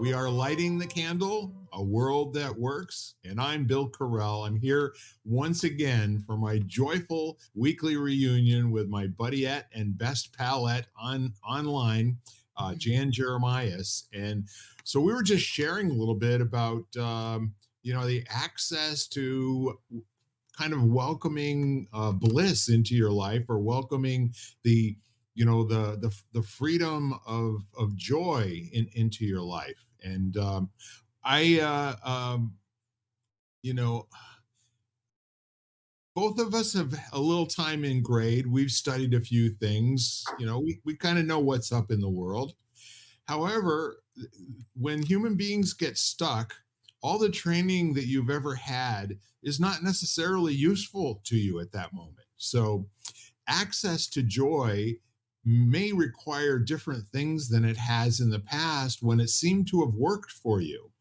We are lighting the candle, a world that works. And I'm Bill Correll. I'm here once again for my joyful weekly reunion with my buddyette and best palette online, Jan Jeremias. And so we were just sharing a little bit about, the access to kind of welcoming bliss into your life, or welcoming the the freedom of joy into your life. And I you know both of us have a little time in grade. We've studied a few things. We kind of know what's up in the world. However, when human beings get stuck, all the training that you've ever had is not necessarily useful to you at that moment. So access to joy may require different things than it has in the past when it seemed to have worked for you.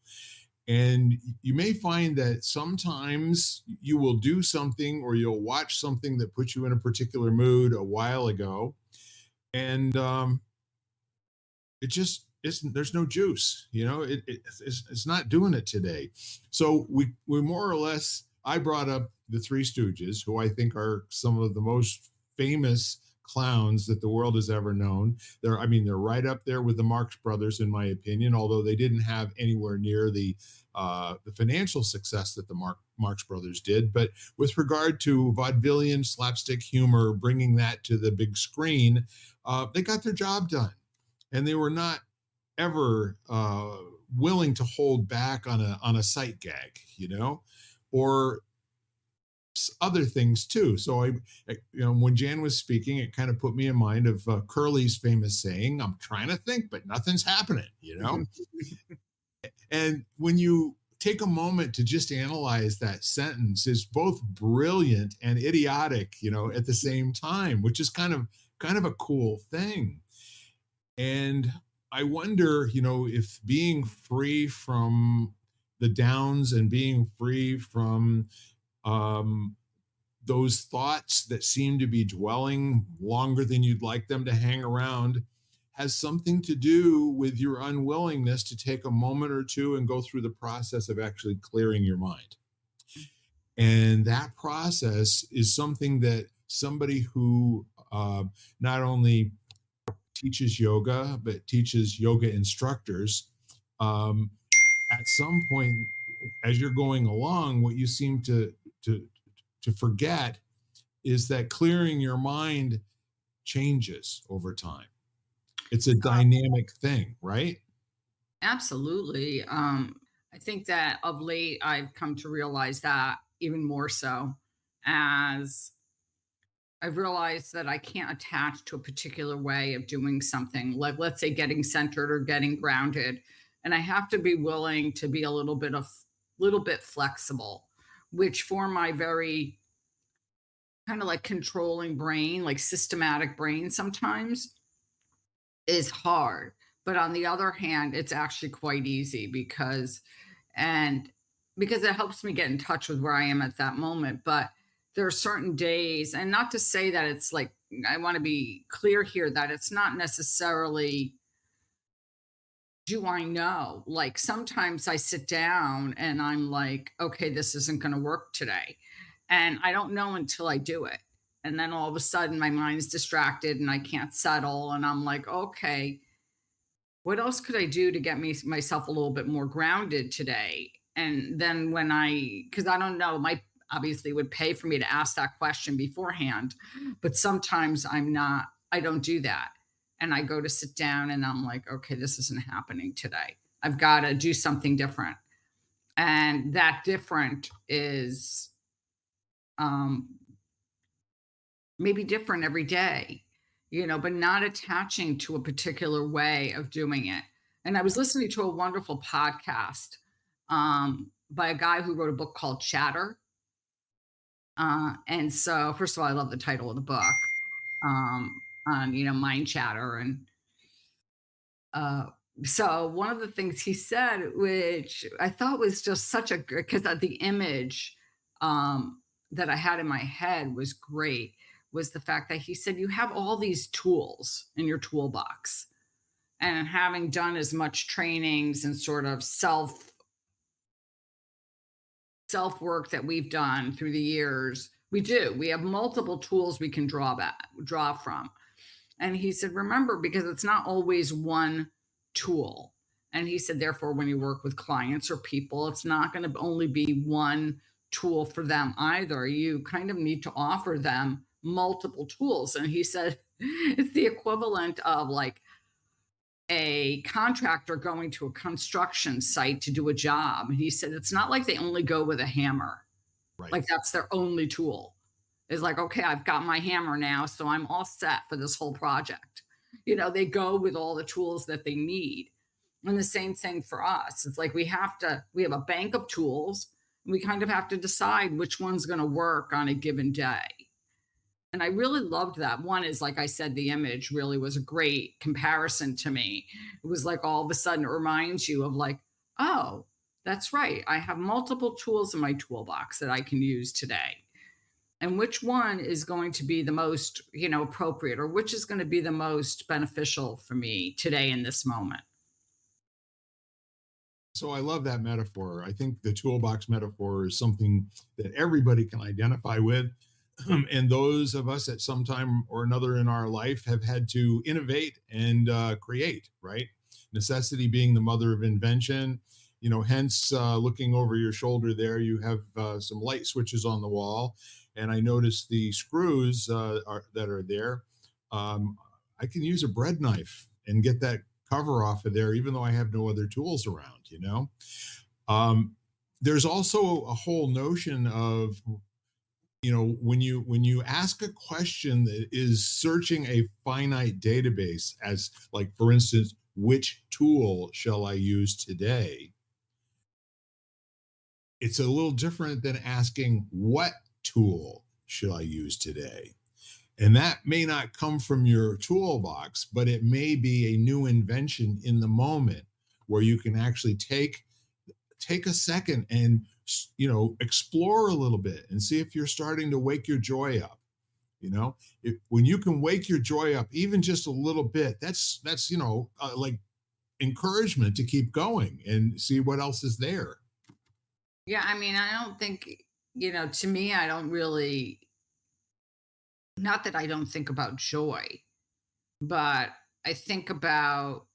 And you may find that sometimes you will do something, or you'll watch something that put you in a particular mood a while ago, and it just isn't. There's no juice. It's not doing it today. So we more or less. I brought up the Three Stooges, who I think are some of the most famous clowns that the world has ever known. They're right up there with the Marx Brothers, in my opinion, although they didn't have anywhere near the financial success that the Marx Brothers did. But with regard to vaudevillian slapstick humor, bringing that to the big screen, they got their job done, and they were not ever willing to hold back on a sight gag, or other things too. So when Jan was speaking, it kind of put me in mind of Curly's famous saying, "I'm trying to think, but nothing's happening," And when you take a moment to just analyze that sentence, is both brilliant and idiotic, at the same time, which is kind of a cool thing. And I wonder, if being free from the downs and being free from those thoughts that seem to be dwelling longer than you'd like them to hang around has something to do with your unwillingness to take a moment or two and go through the process of actually clearing your mind. And that process is something that somebody who not only teaches yoga, but teaches yoga instructors, at some point as you're going along, what you seem to forget is that clearing your mind changes over time. It's a dynamic thing, right? Absolutely. I think that of late I've come to realize that even more so, as I've realized that I can't attach to a particular way of doing something, like let's say getting centered or getting grounded. And I have to be willing to be a little bit flexible, which for my very kind of like controlling brain, like systematic brain sometimes is hard. But on the other hand, it's actually quite easy and because it helps me get in touch with where I am at that moment. But there are certain days, and not to say that it's like, I want to be clear here that it's not necessarily, do I know? Like sometimes I sit down and I'm like, okay, this isn't going to work today. And I don't know until I do it. And then all of a sudden my mind's distracted and I can't settle. And I'm like, okay, what else could I do to get myself a little bit more grounded today? And then because I don't know, my obviously would pay for me to ask that question beforehand, but sometimes I don't do that. And I go to sit down and I'm like, okay, this isn't happening today. I've got to do something different. And that different is um, maybe different every day, but not attaching to a particular way of doing it. And I was listening to a wonderful podcast by a guy who wrote a book called Chatter. And so, first of all, I love the title of the book, on, mind chatter. And uh, so, one of the things he said, which I thought was just such a good, because the image that I had in my head was great, was the fact that he said, you have all these tools in your toolbox. And having done as much trainings and sort of self work that we've done through the years, we have multiple tools we can draw from. And he said, remember, because it's not always one tool. And he said, therefore, when you work with clients or people, it's not going to only be one tool for them either. You kind of need to offer them multiple tools. And he said, it's the equivalent of like a contractor going to a construction site to do a job. And he said, it's not like they only go with a hammer, Right. like that's their only tool. It's like, okay, I've got my hammer now, so I'm all set for this whole project. They go with all the tools that they need. And the same thing for us. It's like we have a bank of tools, and we kind of have to decide which one's going to work on a given day. And I really loved that. One is, like I said, the image really was a great comparison to me. It was like all of a sudden it reminds you of like, oh, that's right. I have multiple tools in my toolbox that I can use today. And which one is going to be the most, appropriate, or which is going to be the most beneficial for me today in this moment. So I love that metaphor. I think the toolbox metaphor is something that everybody can identify with. And those of us at some time or another in our life have had to innovate and create, right? Necessity being the mother of invention. Hence, looking over your shoulder there, you have some light switches on the wall. And I noticed the screws that are there. Um, I can use a bread knife and get that cover off of there, even though I have no other tools around. Um, there's also a whole notion of, when you ask a question that is searching a finite database, as like, for instance, which tool shall I use today? It's a little different than asking what tool should I use today? And that may not come from your toolbox, but it may be a new invention in the moment where you can actually take a second and explore a little bit and see if you're starting to wake your joy up. When you can wake your joy up even just a little bit, that's like encouragement to keep going and see what else is there. Yeah, I mean, I don't think, to me, I don't really, not that I don't think about joy, but I think about,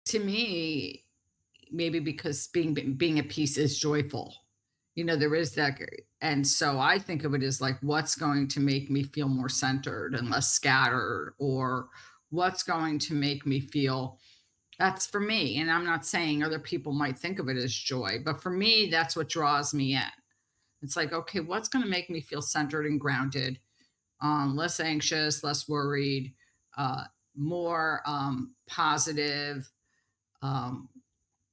to me, maybe because being at peace is joyful. There is that, and so I think of it as like, what's going to make me feel more centered and less scattered, or what's going to make me feel, that's for me. And I'm not saying other people might think of it as joy, but for me, that's what draws me in. It's like, okay, what's going to make me feel centered and grounded, less anxious, less worried, uh, more positive. Um,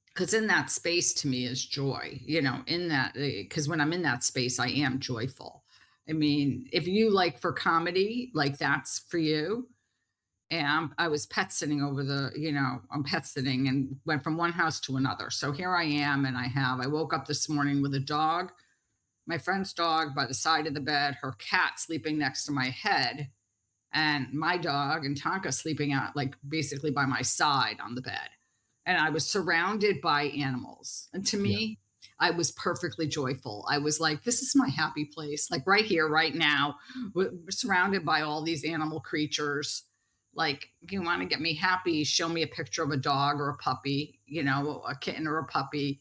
because in that space to me is joy, in that, because when I'm in that space, I am joyful. I mean, if you like for comedy, like that's for you. And I was pet sitting I'm pet sitting and went from one house to another. So here I am, and I woke up this morning with a dog, my friend's dog by the side of the bed, her cat sleeping next to my head, and my dog and Tonka sleeping out like basically by my side on the bed. And I was surrounded by animals. And to Yeah. me, I was perfectly joyful. I was like, this is my happy place, like right here, right now, surrounded by all these animal creatures. Like, if you want to get me happy, show me a picture of a dog or a puppy, a kitten or a puppy,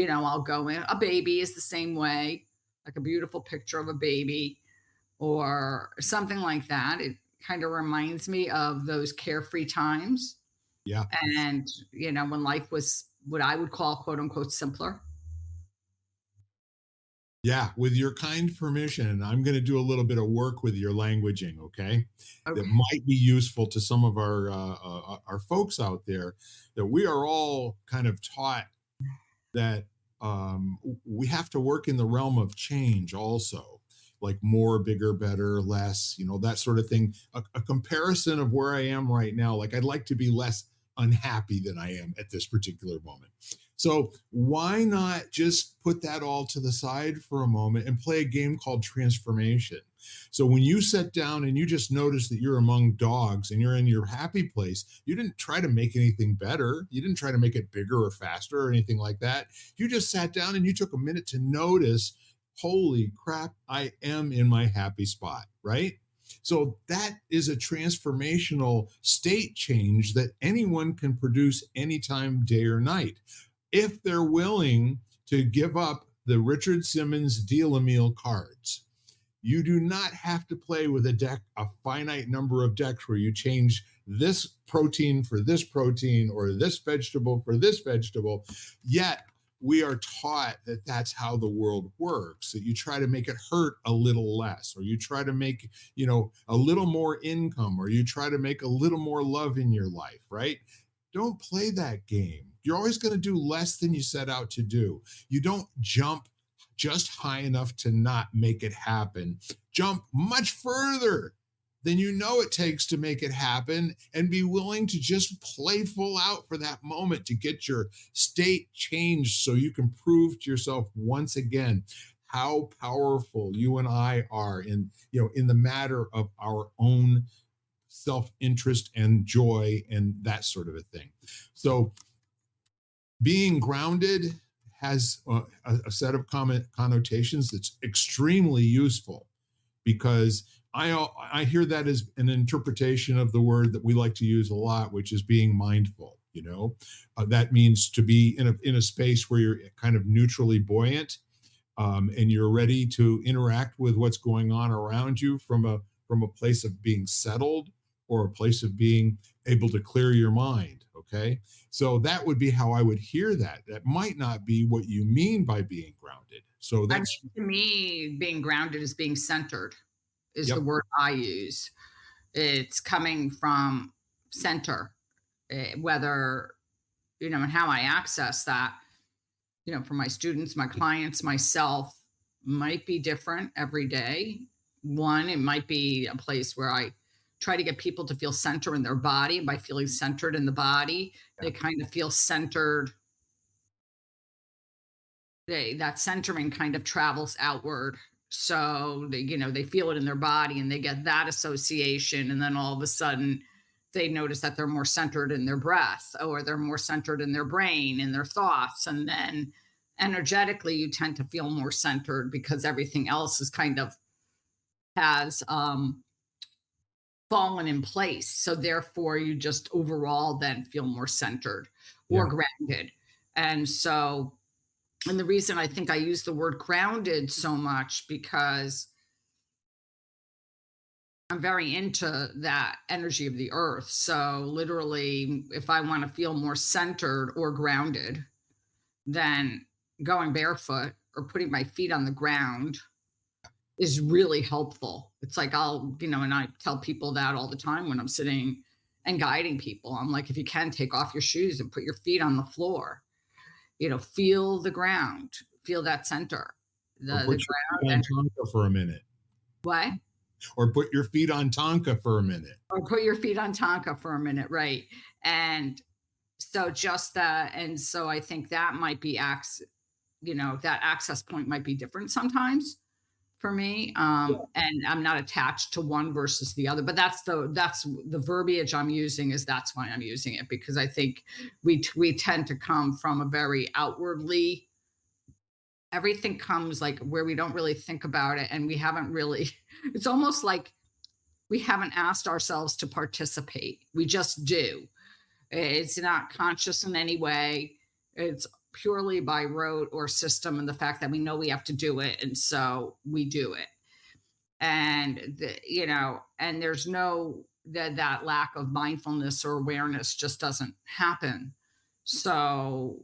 I'll go in. A baby is the same way, like a beautiful picture of a baby or something like that. It kind of reminds me of those carefree times. Yeah. And, when life was what I would call quote unquote simpler. Yeah, with your kind permission, I'm going to do a little bit of work with your languaging, okay? That Okay. might be useful to some of our folks out there. That we are all kind of taught that we have to work in the realm of change, also, like more, bigger, better, less, that sort of thing. A comparison of where I am right now, like I'd like to be less unhappy than I am at this particular moment. So why not just put that all to the side for a moment and play a game called transformation? So when you sit down and you just notice that you're among dogs and you're in your happy place, you didn't try to make anything better. You didn't try to make it bigger or faster or anything like that. You just sat down and you took a minute to notice, holy crap, I am in my happy spot, right? So that is a transformational state change that anyone can produce anytime, day or night, if they're willing to give up the Richard Simmons deal a meal cards. You do not have to play with a deck, a finite number of decks where you change this protein for this protein or this vegetable for this vegetable. Yet we are taught that that's how the world works, that you try to make it hurt a little less, or you try to make, a little more income, or you try to make a little more love in your life, right? Don't play that game. You're always going to do less than you set out to do. You don't jump just high enough to not make it happen. Jump much further than you know it takes to make it happen, and be willing to just play full out for that moment to get your state changed so you can prove to yourself once again how powerful you and I are in the matter of our own self-interest and joy and that sort of a thing. So being grounded has a set of connotations that's extremely useful, because I hear that as an interpretation of the word that we like to use a lot, which is being mindful. That means to be in a space where you're kind of neutrally buoyant, and you're ready to interact with what's going on around you from a place of being settled, or a place of being able to clear your mind. Okay. So that would be how I would hear that. That might not be what you mean by being grounded. So I mean, that's, to me, being grounded is being centered, is the yep. word I use. It's coming from center, whether, and how I access that, for my students, my clients, myself, might be different every day. One, it might be a place where I try to get people to feel center in their body. And by feeling centered in the body, Yeah. they kind of feel centered. That centering kind of travels outward. So they feel it in their body and they get that association. And then all of a sudden they notice that they're more centered in their breath, or they're more centered in their brain and their thoughts. And then energetically, you tend to feel more centered because everything else is kind of has fallen in place. So therefore, you just overall then feel more centered or Yeah. grounded. And the reason I think I use the word grounded so much, because I'm very into that energy of the earth. So literally, if I want to feel more centered or grounded, then going barefoot or putting my feet on the ground is really helpful. It's like and I tell people that all the time when I'm sitting and guiding people. I'm like, if you can, take off your shoes and put your feet on the floor. Feel the ground, feel that center, Or the put your ground. feet on And Tonka for a minute. what? Or put your feet on Tonka for a minute. Or put your feet on Tonka for a minute, right? And so just that, and so I think that might be that access point might be different sometimes for me. And I'm not attached to one versus the other, but that's the verbiage I'm using, is that's why I'm using it, because I think we tend to come from a very outwardly, everything comes like where we don't really think about it, and we haven't really it's almost like we haven't asked ourselves to participate. We just do. It's not conscious in any way. It's purely by rote or system, and the fact that we know we have to do it, and so we do it. And and there's no that lack of mindfulness or awareness just doesn't happen. So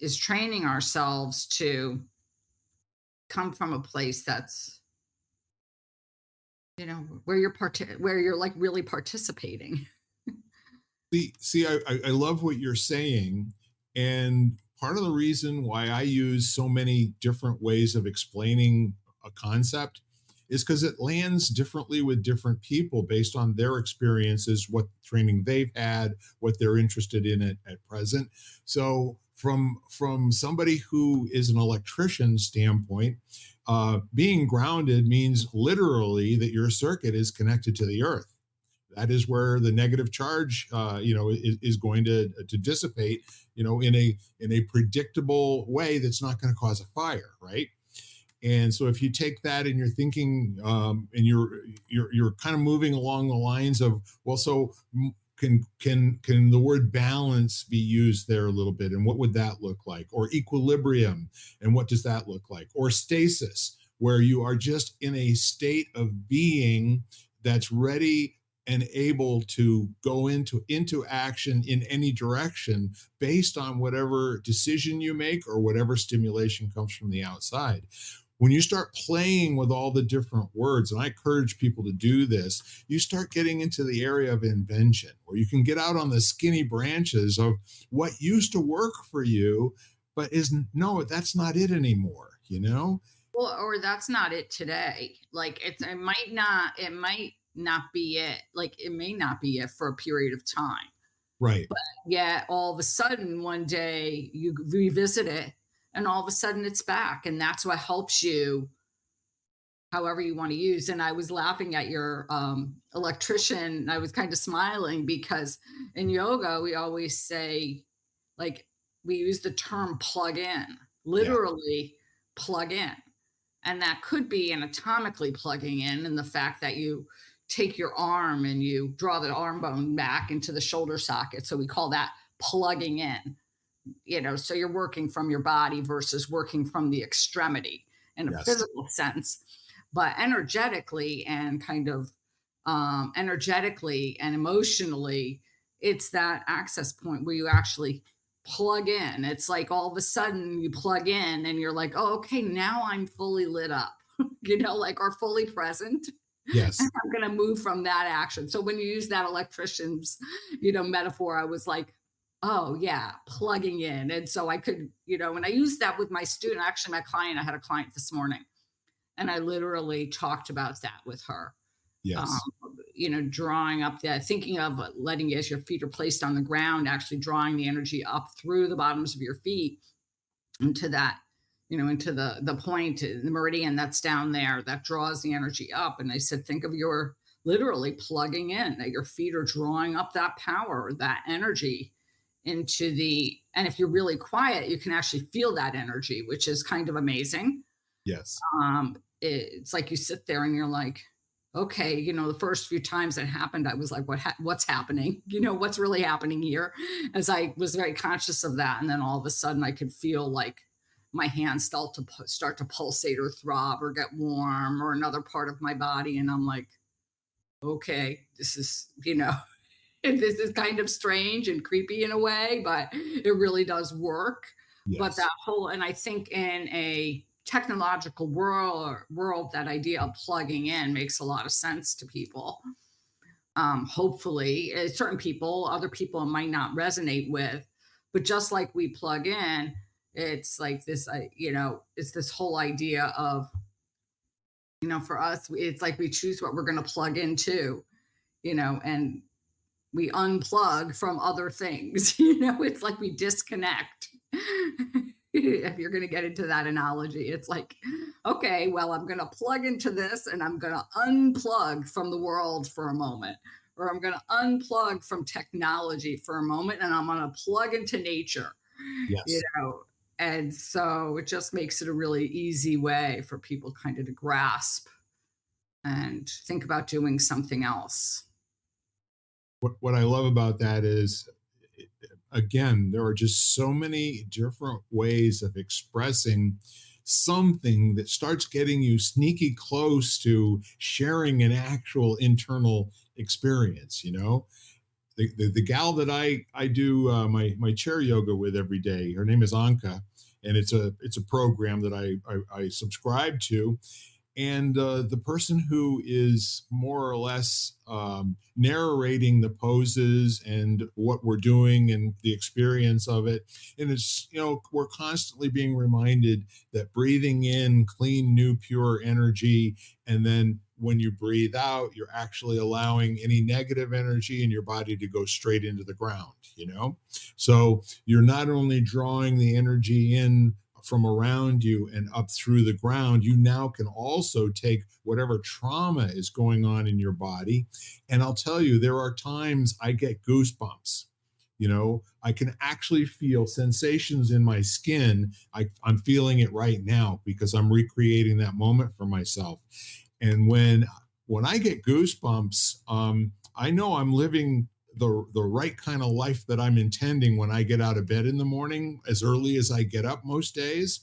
is training ourselves to come from a place that's where you're like really participating. See, I love what you're saying, and part of the reason why I use so many different ways of explaining a concept is because it lands differently with different people based on their experiences, what training they've had, what they're interested in at present. So from somebody who is an electrician standpoint, being grounded means literally that your circuit is connected to the earth. That is where the negative charge, is going to dissipate, in a predictable way that's not going to cause a fire, right? And so if you take that and you're thinking, and you're kind of moving along the lines of, well, so can the word balance be used there a little bit, and what would that look like? Or equilibrium, and what does that look like? Or stasis, where you are just in a state of being that's ready and able to go into action in any direction based on whatever decision you make or whatever stimulation comes from the outside. When you start playing with all the different words, and I encourage people to do this, you start getting into the area of invention, where you can get out on the skinny branches of what used to work for you, but is no, that's not it anymore, you know? Well, or that's not it today. Like it might not be it. Like it may not be it for a period of time. Right. Yet all of a sudden one day you revisit it and all of a sudden it's back. And that's what helps you however you want to use. And I was laughing at your electrician. I was kind of smiling because in yoga, we always say, like, we use the term plug in, Yeah. literally plug in. And that could be anatomically plugging in the fact that you take your arm and you draw the arm bone back into the shoulder socket. So we call that plugging in, so you're working from your body versus working from the extremity in a Yes. physical sense. But energetically and emotionally, it's that access point where you actually plug in. It's like all of a sudden you plug in and you're like, oh, okay, now I'm fully lit up, like, or fully present. Yes. I'm going to move from that action. So when you use that electrician's, metaphor, I was like, oh yeah, plugging in. And so I could, when I used that with my student, actually my client, I had a client this morning and I literally talked about that with her. Um, Yes. drawing up that, thinking of letting as your feet are placed on the ground, actually drawing the energy up through the bottoms of your feet into that, into the point, the meridian that's down there that draws the energy up. And I said, think of your literally plugging in, that your feet are drawing up that power, that energy into and if you're really quiet, you can actually feel that energy, which is kind of amazing. Yes. It's like you sit there and you're like, okay, the first few times it happened, I was like, what's happening? What's really happening here? As I was very conscious of that, and then all of a sudden, I could feel like my hands start to pulsate or throb or get warm, or another part of my body, and I'm like, okay, this is this is kind of strange and creepy in a way, but it really does work. But Yes. that whole, and I think in a technological world, that idea of plugging in makes a lot of sense to people. Hopefully, certain people, other people it might not resonate with, but just like we plug in, it's like this, it's this whole idea of, for us, it's like we choose what we're going to plug into, and we unplug from other things. It's like we disconnect. If you're going to get into that analogy, it's like, okay, well, I'm going to plug into this and I'm going to unplug from the world for a moment, or I'm going to unplug from technology for a moment and I'm going to plug into nature, you Yes. know. And so it just makes it a really easy way for people kind of to grasp and think about doing something else. What I love about that is, again, there are just so many different ways of expressing something that starts getting you sneaky close to sharing an actual internal experience, the gal that I do my chair yoga with every day, her name is Anka, and it's a program that I subscribe to, and the person who is more or less narrating the poses and what we're doing and the experience of it. And it's, we're constantly being reminded that breathing in clean, new, pure energy, and then when you breathe out, you're actually allowing any negative energy in your body to go straight into the ground, you know? So you're not only drawing the energy in from around you and up through the ground, you now can also take whatever trauma is going on in your body. And I'll tell you, there are times I get goosebumps. You know, I can actually feel sensations in my skin. I'm feeling it right now because I'm recreating that moment for myself. And when I get goosebumps, I know I'm living the right kind of life that I'm intending when I get out of bed in the morning, as early as I get up most days.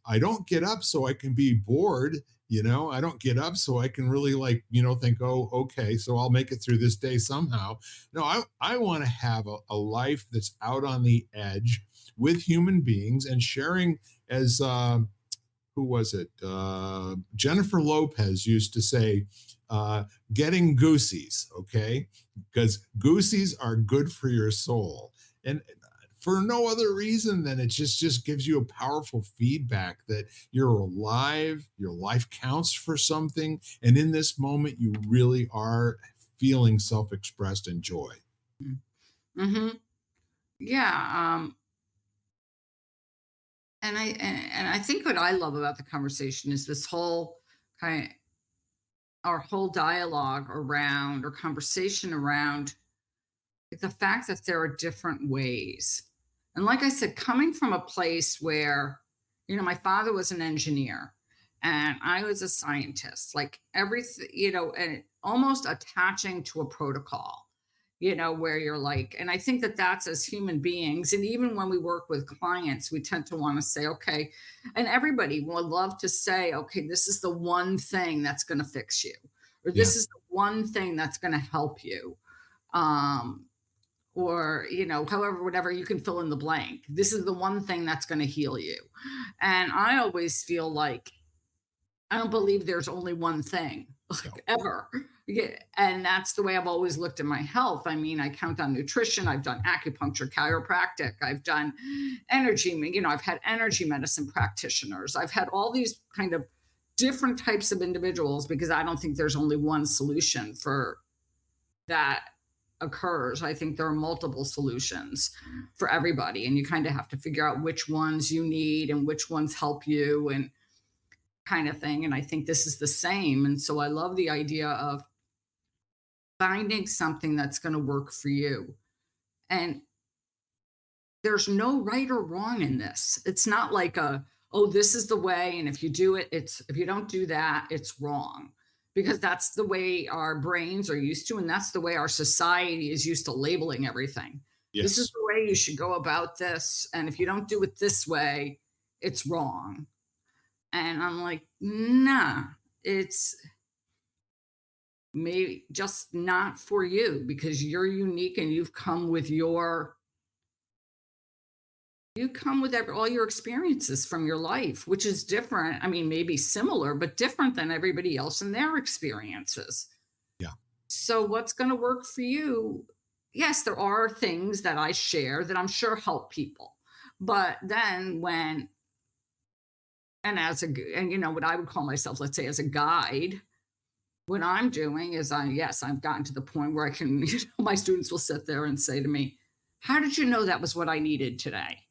I don't get up so I can be bored. You know, I don't get up so I can really, like, think, oh, okay, so I'll make it through this day somehow. No, I want to have a life that's out on the edge with human beings and sharing, as who was it? Jennifer Lopez used to say, getting goosies, okay? Because goosies are good for your soul. And for no other reason than it just gives you a powerful feedback that you're alive, your life counts for something, and in this moment you really are feeling self-expressed and joy. Mm-hmm. Yeah. And I think what I love about the conversation is this whole kind our whole dialogue around or conversation around the fact that there are different ways. And like I said, coming from a place where, my father was an engineer and I was a scientist, like everything, and almost attaching to a protocol, where you're like, and I think that that's as human beings. And even when we work with clients, we tend to want to say, okay, and everybody would love to say, okay, this is the one thing that's going to fix you, or Yeah. this is the one thing that's going to help you. Um, or however, whatever, you can fill in the blank, this is the one thing that's going to heal you. And I always feel like I don't believe there's only one thing, No. like, ever. Yeah, and that's the way I've always looked at my health. I mean, I count on nutrition, I've done acupuncture, chiropractic, I've done energy, I've had energy medicine practitioners, I've had all these kind of different types of individuals, because I don't think there's only one solution for that occurs. I think there are multiple solutions for everybody, and you kind of have to figure out which ones you need and which ones help you and kind of thing. And I think this is the same. And so I love the idea of finding something that's going to work for you. And there's no right or wrong in this. It's not like oh, this is the way. And if you do it, if you don't do that, it's wrong. Because that's the way our brains are used to. And that's the way our society is used to labeling everything. This is Yes. the way you should go about this. And if you don't do it this way, it's wrong. And I'm like, nah, it's maybe just not for you, because you're unique and you come with all your experiences from your life, which is different. I mean, maybe similar, but different than everybody else and their experiences. Yeah. So, what's going to work for you? Yes, there are things that I share that I'm sure help people. But then and what I would call myself, let's say, as a guide, what I'm doing is yes, I've gotten to the point where I can, my students will sit there and say to me, how did you know that was what I needed today?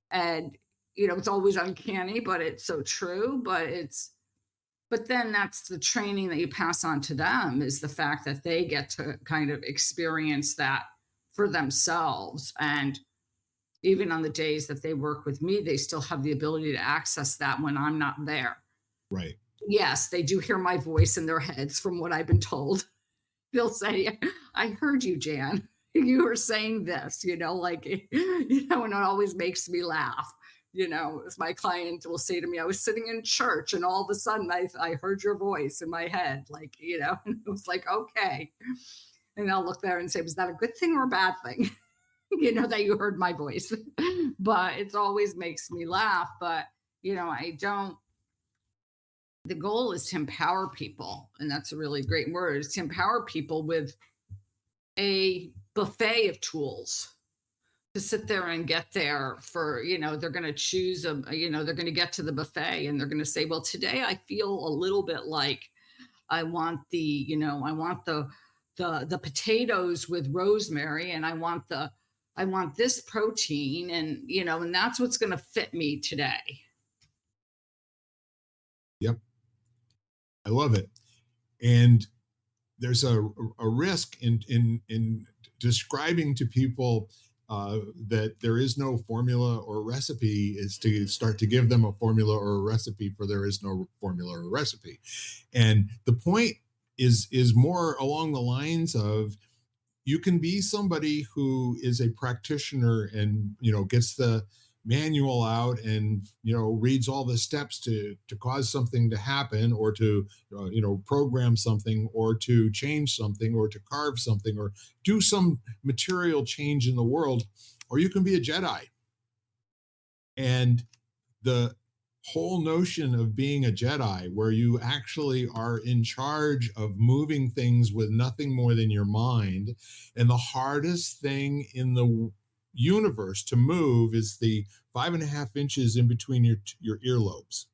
And it's always uncanny, but it's so true. But then that's the training that you pass on to them, is the fact that they get to kind of experience that for themselves. And even on the days that they work with me, they still have the ability to access that when I'm not there. Right. Yes, they do hear my voice in their heads, from what I've been told. They'll say, I heard you, Jan. You were saying this, like, and it always makes me laugh. As my client will say to me, I was sitting in church and all of a sudden I heard your voice in my head, like, and it was like, okay. And I'll look there and say, was that a good thing or a bad thing? That you heard my voice. But it always makes me laugh. But, I don't, the goal is to empower people. And that's a really great word, is to empower people with a buffet of tools to sit there and get there for, they're going to choose they're going to get to the buffet and they're going to say, well, today I feel a little bit like I want I want the potatoes with rosemary, and I want this protein, and and that's what's going to fit me today. Yep. I love it. And there's a risk in describing to people that there is no formula or recipe is to start to give them a formula or a recipe for there is no formula or recipe. And the point is more along the lines of you can be somebody who is a practitioner and gets the manual out and reads all the steps to cause something to happen or to program something or to change something or to carve something or do some material change in the world, or you can be a Jedi. And the whole notion of being a Jedi, where you actually are in charge of moving things with nothing more than your mind, and the hardest thing in the universe to move is the 5.5 inches in between your earlobes.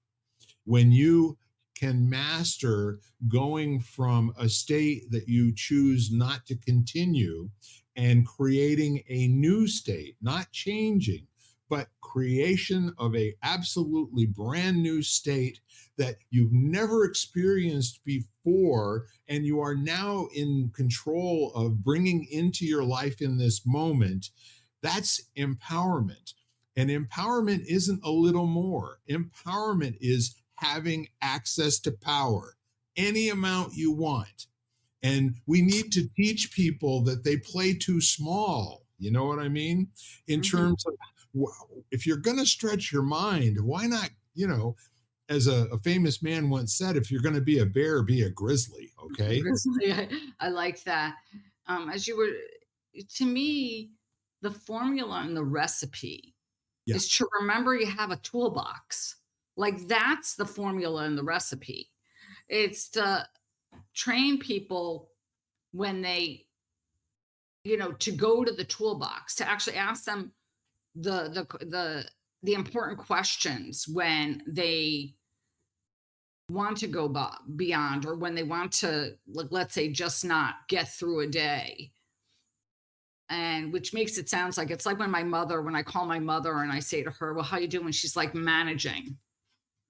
When you can master going from a state that you choose not to continue and creating a new state, not changing, but creation of a absolutely brand new state that you've never experienced before, and you are now in control of bringing into your life in this moment. That's empowerment. And empowerment isn't a little more. Empowerment is having access to power, any amount you want. And we need to teach people that they play too small. You know what I mean? In Mhm. terms of, if you're going to stretch your mind, why not, as a famous man once said, if you're going to be a bear, be a grizzly. Okay. Grizzly, I like that. As you were, to me, the formula and the recipe Yeah. is to remember you have a toolbox. Like that's the formula and the recipe. It's to train people when they, to go to the toolbox, to actually ask them the important questions when they want to go beyond, or when they want to, like, let's say, just not get through a day. And which makes it sounds like it's like when I call my mother and I say to her, well, how you doing? She's like, managing.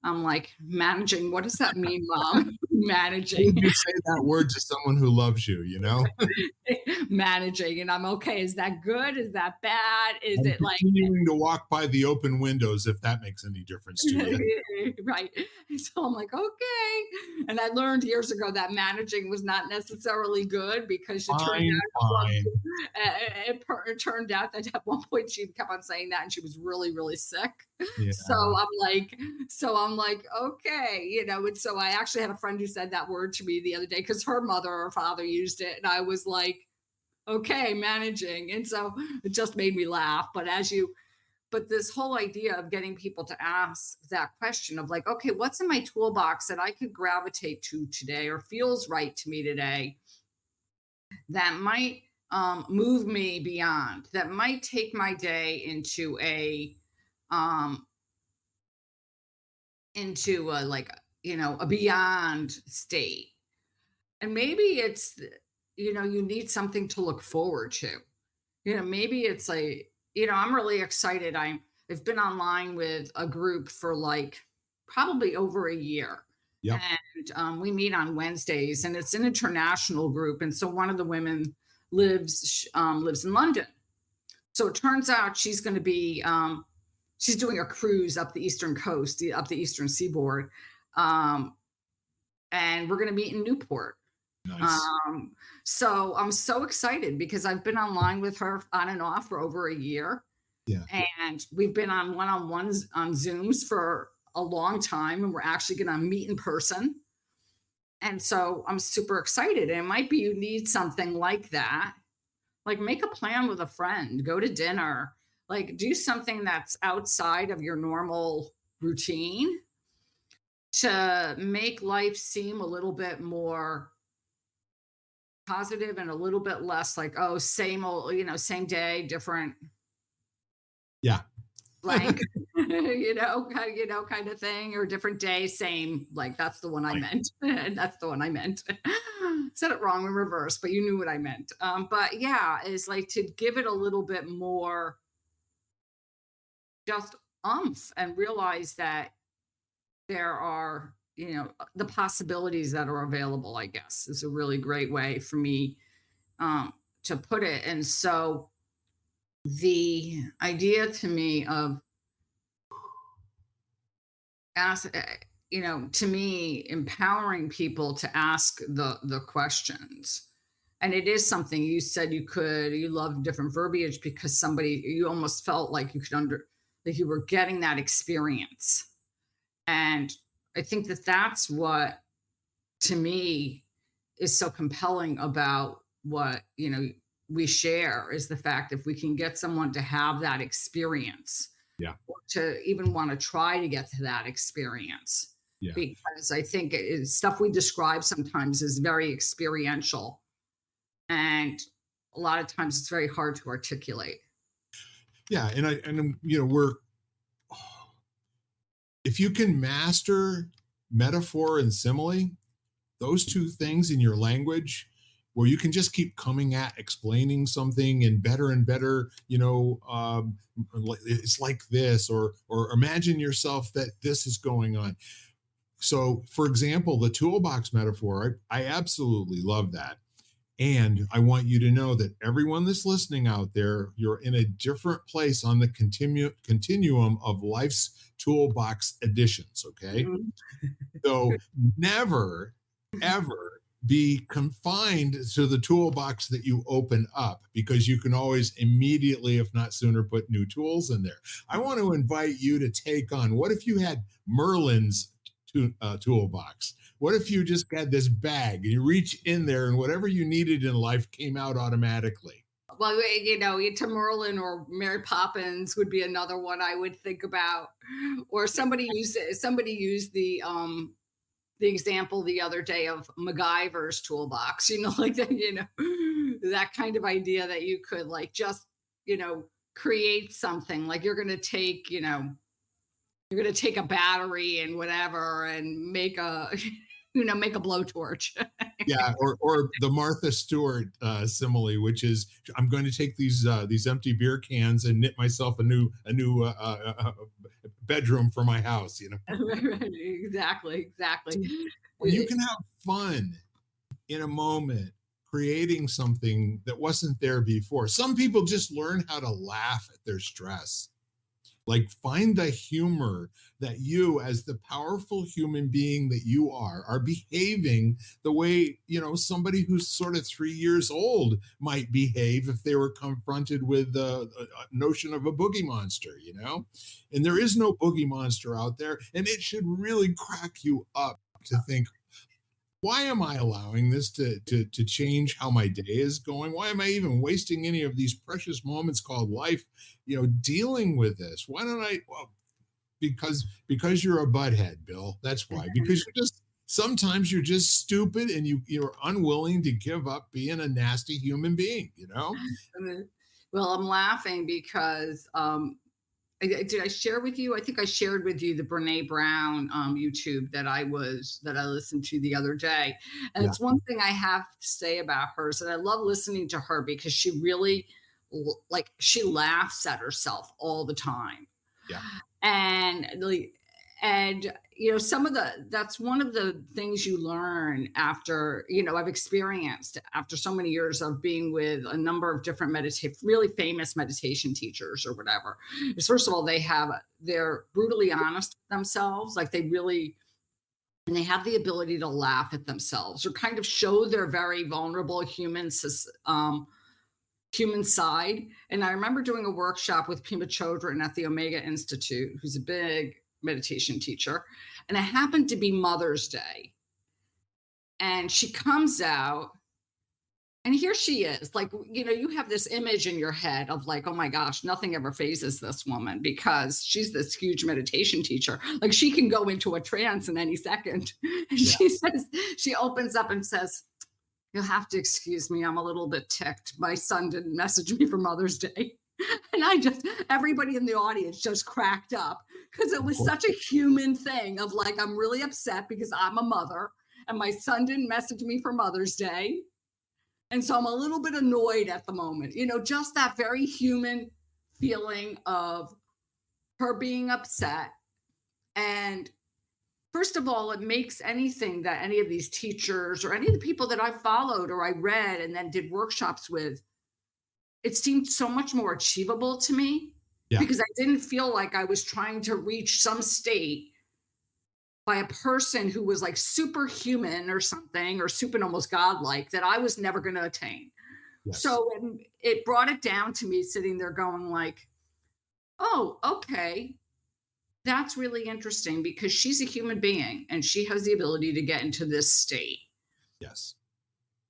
I'm like, managing, what does that mean, mom? How would Managing. you say that word to someone who loves you, you know? Managing, and I'm okay. Is that good? Is that bad? Is I'm it like continuing to walk by the open windows, if that makes any difference to you. right? And so I'm like, okay. And I learned years ago that managing was not necessarily good, because it turned Fine, out fine. it turned out that at one point she kept on saying that, and she was really, really sick. Yeah, So I'm like, okay, And so I actually had a friend who said that word to me the other day because her mother or father used it, and I was like, okay, managing. And so it just made me laugh. But this whole idea of getting people to ask that question of like, okay, what's in my toolbox that I could gravitate to today or feels right to me today, that might move me beyond, that might take my day um, into a, like, a beyond state. And maybe it's, you need something to look forward to. Maybe it's like, I'm really excited. I've been online with a group for like probably over a year. yep, And we meet on Wednesdays, and it's an international group. And so one of the women lives in London. So it turns out she's doing a cruise up the eastern coast, up the eastern seaboard. Um, and we're going to meet in Newport. nice. Um, so I'm so excited because I've been online with her on and off for over a year, Yeah, and we've been on one-on-ones on Zooms for a long time, and we're actually going to meet in person. And so I'm super excited. And it might be you need something like that. Like, make a plan with a friend, go to dinner, like do something that's outside of your normal routine to make life seem a little bit more positive and a little bit less like, oh, same old, same day, different. yeah. blank, kind of thing, or different day, same. Like that's the one I Like, meant, and that's the one I meant. Said it wrong in reverse, but you knew what I meant. But yeah, it's like to give it a little bit more just umph and realize that there are, the possibilities that are available. I guess is a really great way for me um, to put it. And so the idea to me of ask to me empowering people to ask the questions, and it is something you said you love different verbiage because somebody you almost felt like you could like you were getting that experience. And I think that that's what to me is so compelling about what we share, is the fact if we can get someone to have that experience, yeah, to even want to try to get to that experience, yeah. because I think stuff we describe sometimes is very experiential, and a lot of times it's very hard to articulate. Yeah, and we're if you can master metaphor and simile, those two things in your language, where you can just keep coming at explaining something and better, it's like this, or imagine yourself that this is going on. So, for example, the toolbox metaphor, I absolutely love that. And I want you to know that everyone that's listening out there, you're in a different place on the continuum of life's toolbox editions. Okay. Mhm. So never, ever be confined to the toolbox that you open up, because you can always immediately, if not sooner, put new tools in there. I want to invite you to take on, what if you had Merlin's toolbox? What if you just got this bag and you reach in there and whatever you needed in life came out automatically? Well, to Merlin or Mary Poppins would be another one I would think about. Or somebody used the example the other day of MacGyver's toolbox, like that, that kind of idea that you could like just, create something like you're going to take a battery and whatever and make a, make a blowtorch. Yeah, or the Martha Stewart simile, which is, I'm going to take these empty beer cans and knit myself a new bedroom for my house. Right, exactly, exactly. When you can have fun in a moment creating something that wasn't there before. Some people just learn how to laugh at their stress. Like, find the humor that you, as the powerful human being that you are behaving the way, somebody who's sort of 3 years old might behave if they were confronted with the notion of a boogie monster. And there is no boogie monster out there. And it should really crack you up to think, why am I allowing this to change how my day is going? Why am I even wasting any of these precious moments called life, dealing with this? Why don't I? Well, because you're a butthead, Bill. That's why. Because sometimes you're just stupid and you're unwilling to give up being a nasty human being. Well, I'm laughing because did I share with you? I think I shared with you the Brene Brown YouTube that I listened to the other day, and Yeah, it's one thing I have to say about hers, and I love listening to her because she really like she laughs at herself all the time, yeah, and like some of that's one of the things you learn after I've experienced after so many years of being with a number of different really famous meditation teachers or whatever, is first of all they're brutally honest with themselves, like they really, and they have the ability to laugh at themselves or kind of show their very vulnerable human side. And I remember doing a workshop with Pima Chodron at the Omega Institute, who's a big meditation teacher. And it happened to be Mother's Day. And she comes out, and here she is. Like, you have this image in your head of like, oh my gosh, nothing ever phases this woman because she's this huge meditation teacher. Like, she can go into a trance in any second. And yeah. she opens up and says, "You'll have to excuse me. I'm a little bit ticked. My son didn't message me for Mother's Day." And everybody in the audience just cracked up because it Of was course. such a human thing of like, I'm really upset because I'm a mother and my son didn't message me for Mother's Day. And so I'm a little bit annoyed at the moment, just that very human feeling of her being upset. And first of all, it makes anything that any of these teachers or any of the people that I followed or I read and then did workshops with, it seemed so much more achievable to me Yeah. because I didn't feel like I was trying to reach some state by a person who was like superhuman or something or super almost godlike that I was never going to attain. Yes. So it brought it down to me sitting there going like, "Oh, okay. That's really interesting because she's a human being and she has the ability to get into this state." Yes.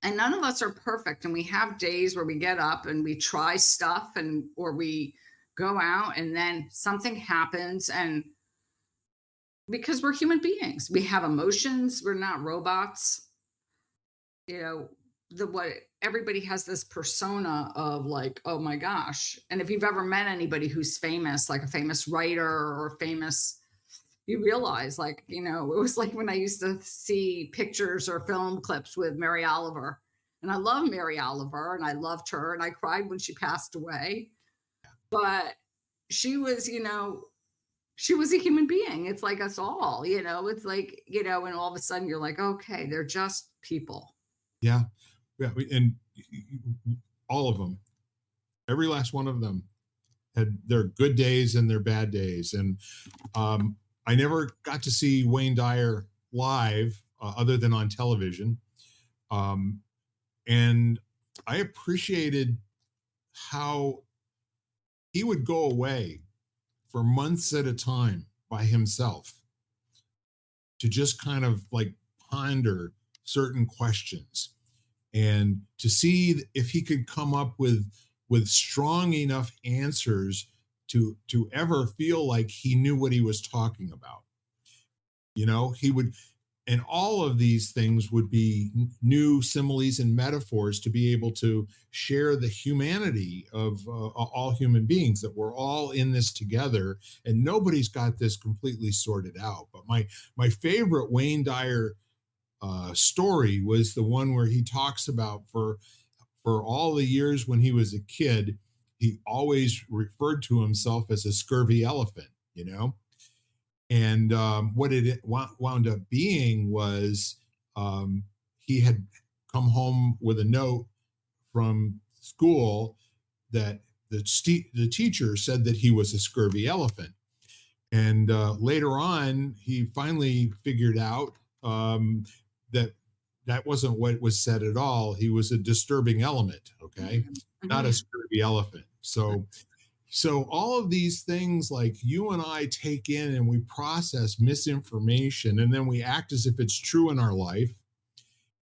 And none of us are perfect and we have days where we get up and we try stuff and or we go out and then something happens and because we're human beings, we have emotions, we're not robots. You know, the what everybody has this persona of like, oh my gosh. And if you've ever met anybody who's famous, like a famous writer or famous, you realize like, it was like when I used to see pictures or film clips with Mary Oliver. And I love Mary Oliver and I loved her and I cried when she passed away. But she was, she was a human being. It's like us all, it's like, and all of a sudden you're like, okay, they're just people. Yeah. Yeah. And all of them, every last one of them had their good days and their bad days. And I never got to see Wayne Dyer live other than on television. Um, and I appreciated how he would go away for months at a time by himself to just kind of like ponder certain questions and to see if he could come up with strong enough answers to ever feel like he knew what he was talking about. He would, and all of these things would be new similes and metaphors to be able to share the humanity of all human beings, that we're all in this together and nobody's got this completely sorted out. But my favorite Wayne Dyer story was the one where he talks about for all the years when he was a kid, he always referred to himself as a scurvy elephant, and what it wound up being was he had come home with a note from school that the teacher said that he was a scurvy elephant. And later on, he finally figured out that that wasn't what was said at all. He was a disturbing element, okay, Mhm, not a mhm. scurvy elephant. So all of these things, like, you and I take in and we process misinformation and then we act as if it's true in our life,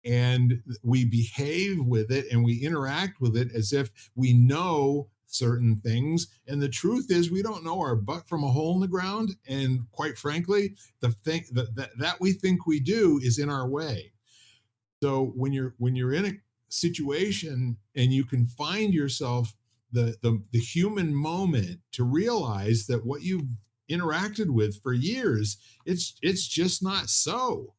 and we behave with it and we interact with it as if we know certain things. And the truth is, we don't know our butt from a hole in the ground. And quite frankly, the thing that we think we do is in our way. So when you're in a situation and you can find yourself the human moment to realize that what you've interacted with for years, it's just not so,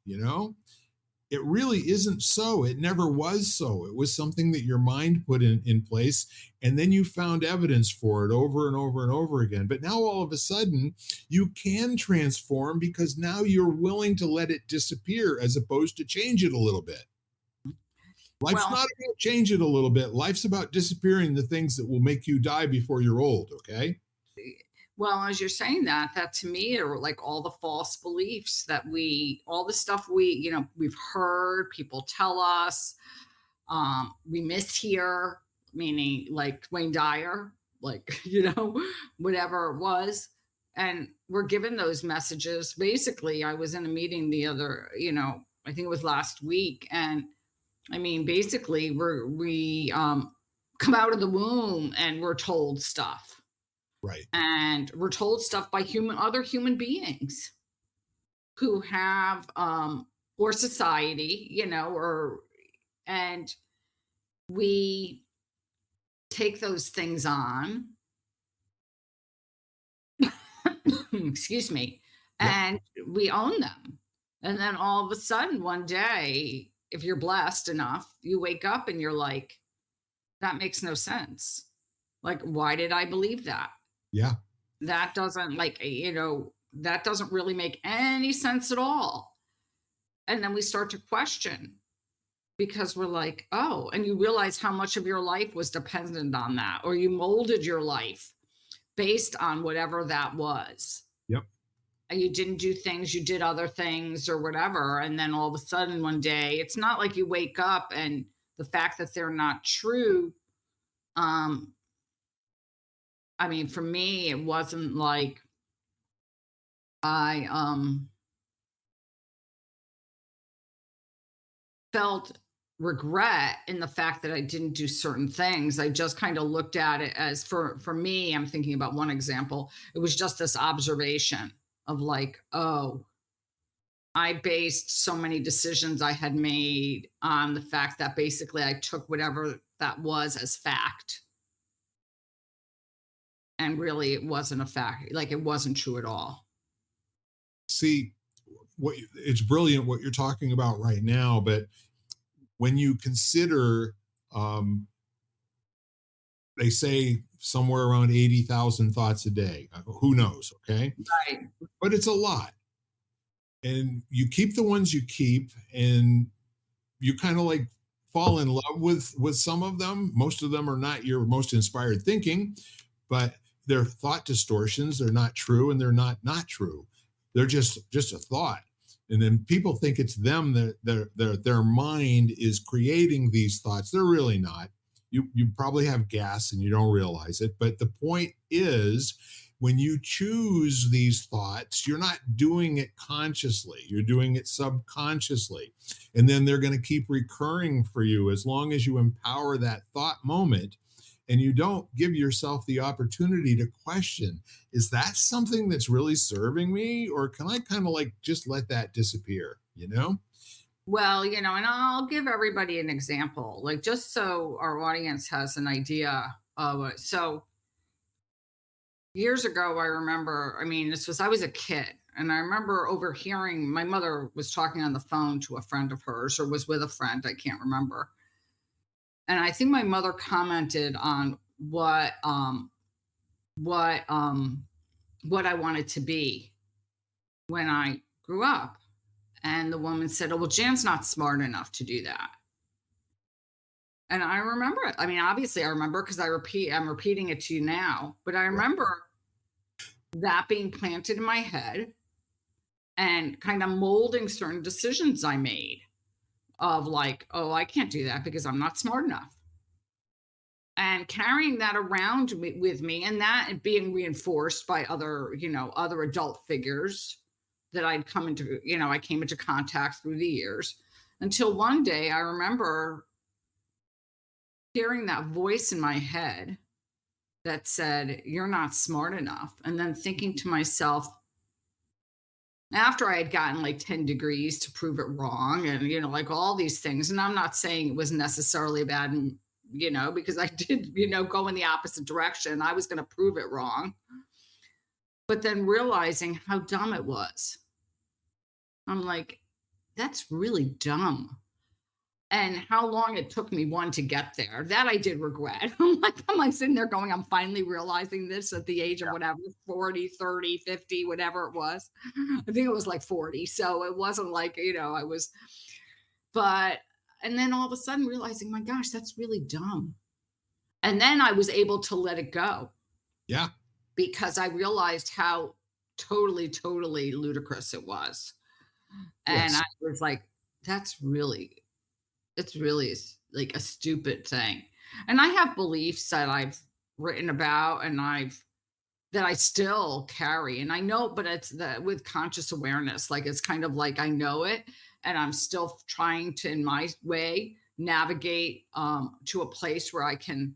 it really isn't so. It never was so. It was something that your mind put in place, and then you found evidence for it over and over and over again. But now all of a sudden, you can transform because now you're willing to let it disappear as opposed to change it a little bit. Life's Well, not about change it a little bit. Life's about disappearing the things that will make you die before you're old, okay? well, as you're saying that, that to me are like all the false beliefs that all the stuff we've heard people tell us, we mishear, meaning like Wayne Dyer, like, whatever it was. And we're given those messages. Basically, I was in a meeting I think it was last week. And I mean, basically, we come out of the womb and we're told stuff. Right. And we're told stuff by other human beings who have or society, or and we take those things on. excuse me, Yep. and we own them. And then all of a sudden, one day, if you're blessed enough, you wake up and you're like, that makes no sense. Like, why did I believe that? Yeah. That doesn't like, that doesn't really make any sense at all. And then we start to question because we're like, oh, and you realize how much of your life was dependent on that, or you molded your life based on whatever that was. Yep. And you didn't do things, you did other things or whatever. And then all of a sudden one day, it's not like you wake up and the fact that they're not true. Um, I mean, for me, it wasn't like I felt regret in the fact that I didn't do certain things. I just kind of looked at it as for me, I'm thinking about one example. It was just this observation of like, oh, I based so many decisions I had made on the fact that basically I took whatever that was as fact. And really it wasn't a fact. Like it wasn't true at all. See, it's brilliant what you're talking about right now, but when you consider, um, they say somewhere around 80,000 thoughts a day. Who knows? Okay. Right. But it's a lot. And you keep the ones you keep, and you kind of like fall in love with some of them. Most of them are not your most inspired thinking, but they're thought distortions. They're not true, and they're not true. They're just a thought. And then people think it's them, that their mind is creating these thoughts. They're really not. You probably have gas and you don't realize it. But the point is, when you choose these thoughts, you're not doing it consciously. You're doing it subconsciously. And then they're going to keep recurring for you as long as you empower that thought moment and you don't give yourself the opportunity to question, is that something that's really serving me? Or can I kind of like just let that disappear? You know? Well, and I'll give everybody an example, like just so our audience has an idea of it. So years ago, I remember, I mean, I was a kid, and I remember overhearing my mother was talking on the phone to a friend of hers or was with a friend, I can't remember. And I think my mother commented on what what I wanted to be when I grew up. And the woman said, "Oh, well, Jan's not smart enough to do that." And I remember it. I mean, obviously I remember because I'm repeating it to you now, but I remember that being planted in my head and kind of molding certain decisions I made of like, oh, I can't do that because I'm not smart enough. And carrying that around with me and that being reinforced by other adult figures that I came into contact through the years until one day I remember hearing that voice in my head that said, "You're not smart enough." And then thinking to myself, after I had gotten like 10 degrees to prove it wrong and, like all these things. And I'm not saying it was necessarily bad, because I did, go in the opposite direction. I was going to prove it wrong. But then realizing how dumb it was, I'm like, that's really dumb. And how long it took me, one, to get there, that I did regret. I'm like sitting there going, I'm finally realizing this at the age of whatever, 40, 30, 50, whatever it was. I think it was like 40. So it wasn't like, I was, but, and then all of a sudden realizing, my gosh, that's really dumb. And then I was able to let it go Yeah. because I realized how totally, totally ludicrous it was. And Yes. I was like, that's really it's really like a stupid thing. And I have beliefs that I've written about and that I still carry. And I know, but it's the with conscious awareness. Like it's kind of like I know it and I'm still trying to, in my way, navigate to a place where I can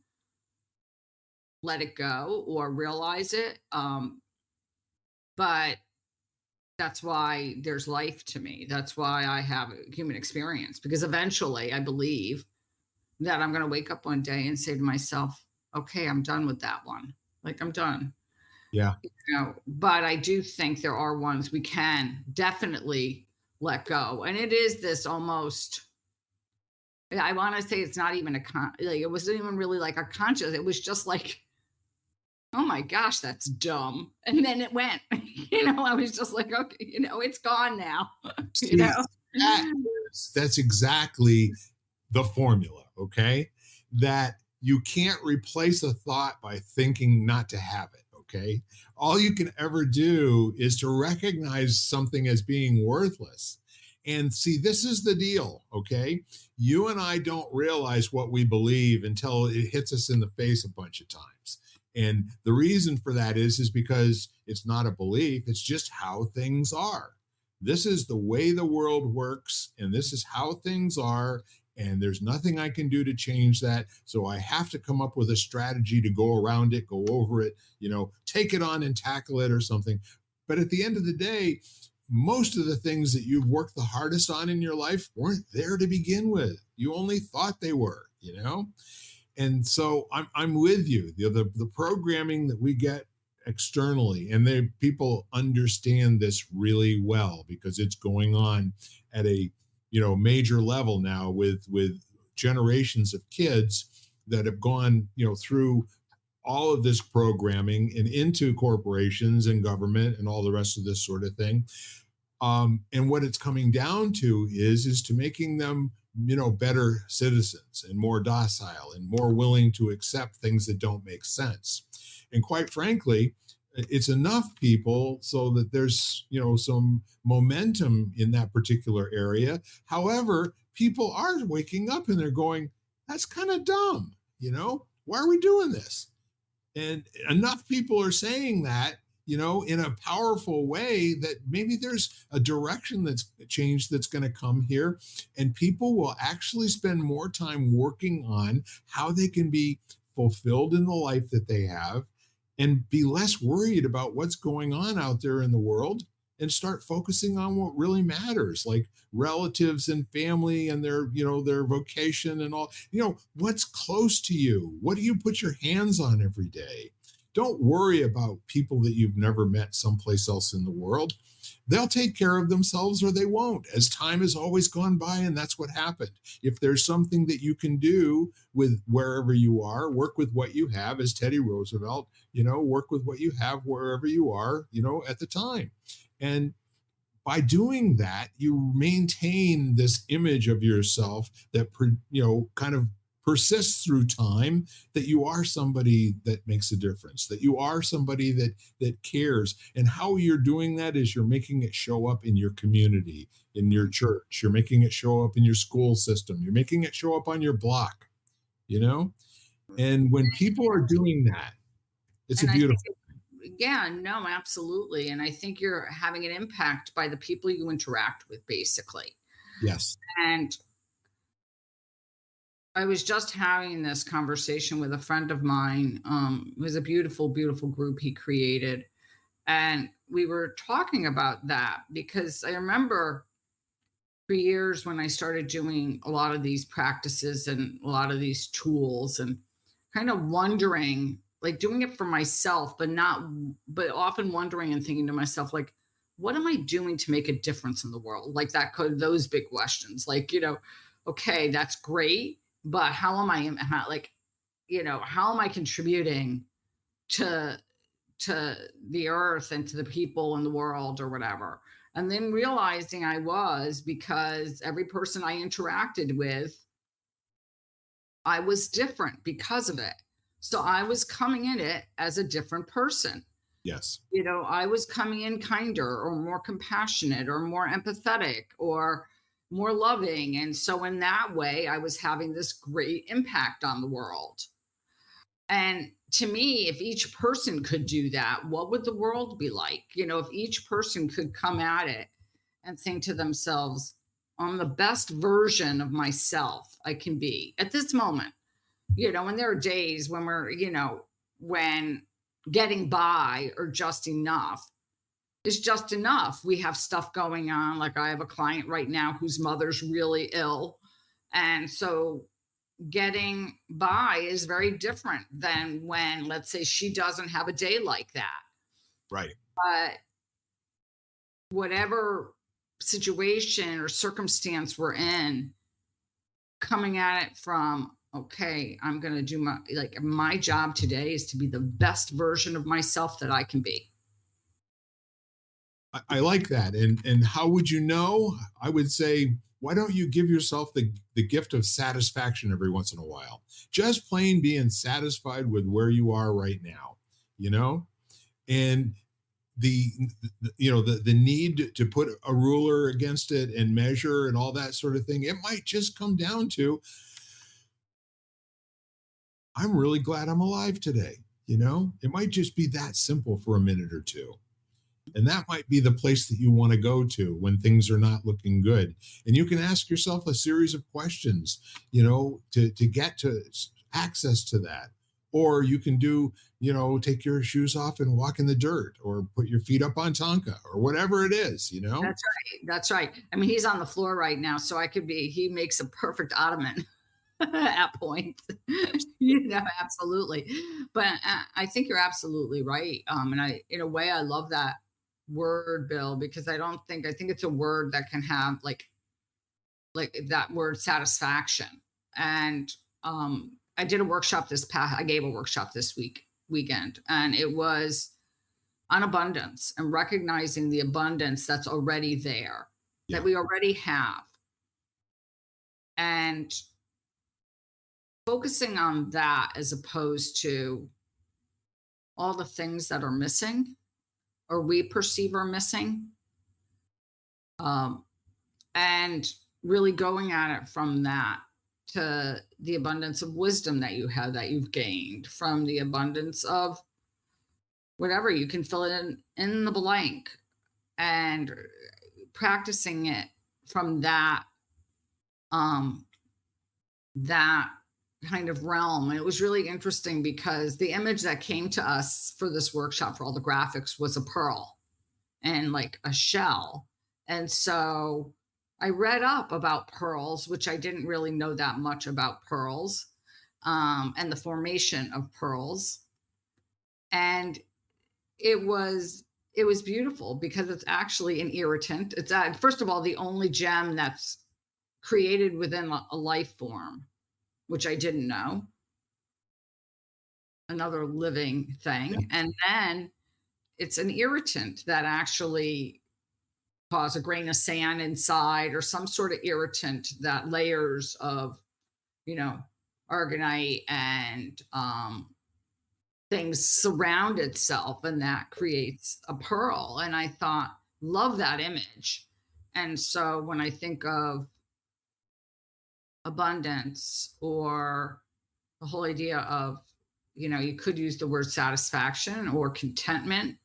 let it go or realize it. But that's why there's life to me. That's why I have a human experience because eventually I believe that I'm gonna wake up one day and say to myself, "Okay, I'm done with that one. Like, I'm done." Yeah. But I do think there are ones we can definitely let go. And it is this almost, I want to say it's not even like, it wasn't even really like a conscious, it was just like, oh my gosh, that's dumb. And then it went, I was just like, okay, it's gone now, you See, know? that that's exactly the formula, okay? That you can't replace a thought by thinking not to have it, okay? All you can ever do is to recognize something as being worthless. And see, this is the deal, okay? You and I don't realize what we believe until it hits us in the face a bunch of times. And the reason for that is because it's not a belief, it's just how things are. This is the way the world works, and this is how things are, and there's nothing I can do to change that. So I have to come up with a strategy to go around it, go over it, take it on and tackle it or something. But at the end of the day, most of the things that you've worked the hardest on in your life weren't there to begin with. You only thought they were. And so I'm with you. The programming that we get externally, and people understand this really well because it's going on at a major level now with generations of kids that have gone through all of this programming and into corporations and government and all the rest of this sort of thing. And what it's coming down to is to making them better citizens and more docile and more willing to accept things that don't make sense. And quite frankly, it's enough people so that there's some momentum in that particular area. However, people are waking up and they're going, that's kind of dumb. Why are we doing this? And enough people are saying that, in a powerful way, that maybe there's a direction that's changed that's going to come here. And people will actually spend more time working on how they can be fulfilled in the life that they have and be less worried about what's going on out there in the world and start focusing on what really matters, like relatives and family and their vocation and all. What's close to you? What do you put your hands on every day? Don't worry about people that you've never met someplace else in the world. They'll take care of themselves or they won't, as time has always gone by. And that's what happened. If there's something that you can do with wherever you are, work with what you have, as Teddy Roosevelt, work with what you have wherever you are, at the time. And by doing that, you maintain this image of yourself that kind of persists through time, that you are somebody that makes a difference, that you are somebody that cares. And how you're doing that is you're making it show up in your community, in your church, you're making it show up in your school system, you're making it show up on your block, you know and when people are doing that, it's a And I think, beautiful. yeah, no, absolutely. And I think you're having an impact by the people you interact with, basically. Yes. And I was just having this conversation with a friend of mine. It was a beautiful, beautiful group he created. And we were talking about that because I remember for years when I started doing a lot of these practices and a lot of these tools and kind of wondering, like doing it for myself, but often wondering and thinking to myself, like, what am I doing to make a difference in the world? Like those big questions, like, okay, that's great, but how am I contributing to the earth and to the people in the world or whatever. And then realizing I was, because every person I interacted with, I was different because of it. So I was coming in it as a different person. Yes. I was coming in kinder or more compassionate or more empathetic or more loving. And so in that way, I was having this great impact on the world. And to me, if each person could do that, what would the world be like? If each person could come at it and think to themselves, I'm the best version of myself I can be at this moment. And there are days when when getting by or just enough is just enough. We have stuff going on. Like I have a client right now whose mother's really ill. And so getting by is very different than when, let's say, she doesn't have a day like that. Right. But whatever situation or circumstance we're in, coming at it from, okay, I'm going to do my job today is to be the best version of myself that I can be. I like that. And how would you know? I would say, why don't you give yourself the gift of satisfaction every once in a while? Just plain being satisfied with where you are right now, you know? And the the need to put a ruler against it and measure and all that sort of thing, it might just come down to, I'm really glad I'm alive today. It might just be that simple for a minute or two. And that might be the place that you want to go to when things are not looking good. And you can ask yourself a series of questions, to get to access to that. Or you can take your shoes off and walk in the dirt, or put your feet up on Tonka, or whatever it is. That's right. That's right. I mean, he's on the floor right now, so he makes a perfect ottoman at points. Absolutely. But I think you're absolutely right. And in a way, I love that word, Bill, because I think it's a word that can have like that word satisfaction. And I gave a workshop this weekend, and it was on abundance and recognizing the abundance that's already there, that Yeah. we already have, and focusing on that as opposed to all the things that are missing or we perceive are missing. Um, and really going at it from that to the abundance of wisdom that you have, that you've gained from the abundance of whatever you can fill it in the blank, and practicing it from um that kind of realm. And it was really interesting because the image that came to us for this workshop for all the graphics was a pearl and like a shell. And so I read up about pearls, which I didn't really know that much about pearls, and the formation of pearls. And it was it was beautiful because it's actually an irritant. It's first of all the only gem that's created within a life form, which I didn't know, another living Yeah. thing. And then it's an irritant that actually cause a grain of sand inside or some sort of irritant that layers of, you know, argonite and things surround itself, and that creates a pearl. And I thought, love that image. And so when I think of abundance or the whole idea of, you could use the word satisfaction or contentment,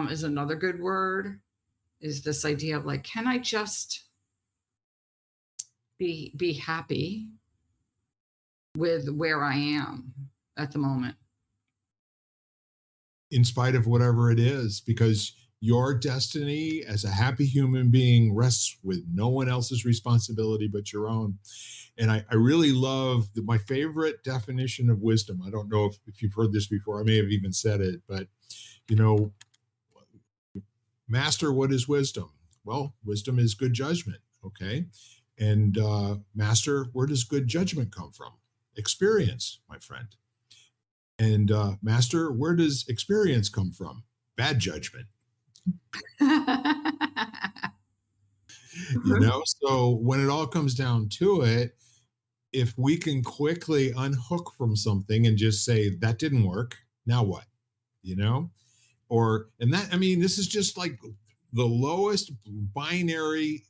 is another good word, is this idea of like, can I just be happy with where I am at the moment? In spite of whatever it is, because your destiny as a happy human being rests with no one else's responsibility but your own. And I really love my favorite definition of wisdom. I don't know if you've heard this before. I may have even said it, but you know, master, what is wisdom? Well, wisdom is good judgment. Okay. And master, where does good judgment come from? Experience, my friend. And master, where does experience come from? Bad judgment. So when it all comes down to it, if we can quickly unhook from something and just say that didn't work, now what? you know and that, I mean, this is just like the lowest binary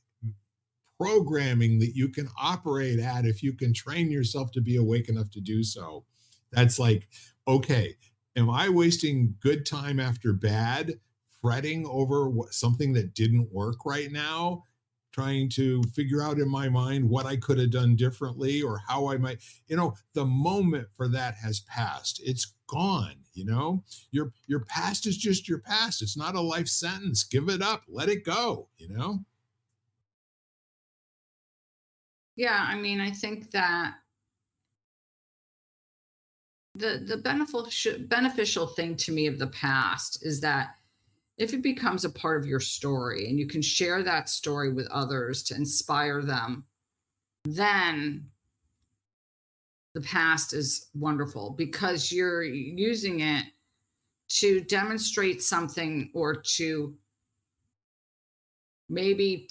programming that you can operate at. If you can train yourself to be awake enough to do so, that's like, okay, am I wasting good time after bad, fretting over something that didn't work right now, trying to figure out in my mind what I could have done differently or how I might, the moment for that has passed. It's gone. Your past is just your past. It's not a life sentence. Give it up, let it go. Yeah, I mean, I think that the beneficial thing to me of the past is that if it becomes a part of your story and you can share that story with others to inspire them, then the past is wonderful because you're using it to demonstrate something or to maybe